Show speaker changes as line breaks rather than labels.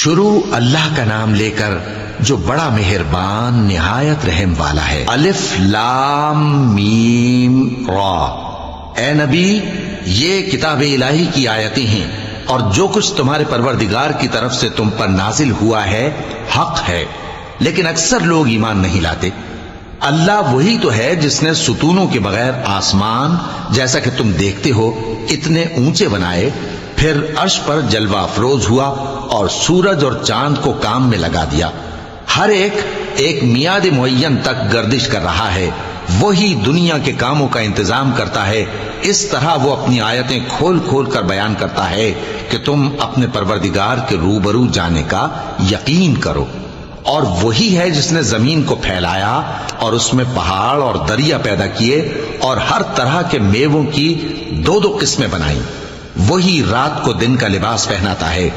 شروع اللہ کا نام لے کر جو بڑا مہربان نہایت رحم والا ہے۔ الف لام میم را۔ اے نبی، یہ کتاب الہی کی آیتیں ہیں، اور جو کچھ تمہارے پروردگار کی طرف سے تم پر نازل ہوا ہے حق ہے، لیکن اکثر لوگ ایمان نہیں لاتے۔ اللہ وہی تو ہے جس نے ستونوں کے بغیر آسمان جیسا کہ تم دیکھتے ہو اتنے اونچے بنائے، پھر عرش پر جلوہ افروز ہوا اور سورج اور چاند کو کام میں لگا دیا۔ ہر ایک میعاد معین تک گردش کر رہا ہے۔ وہی دنیا کے کاموں کا انتظام کرتا ہے۔ اس طرح وہ اپنی آیتیں کھول کھول کر بیان کرتا ہے کہ تم اپنے پروردگار کے روبرو جانے کا یقین کرو۔ اور وہی ہے جس نے زمین کو پھیلایا اور اس میں پہاڑ اور دریا پیدا کیے اور ہر طرح کے میووں کی دو قسمیں بنائیں۔ وہی رات کو دن کا لباس پہناتا ہے،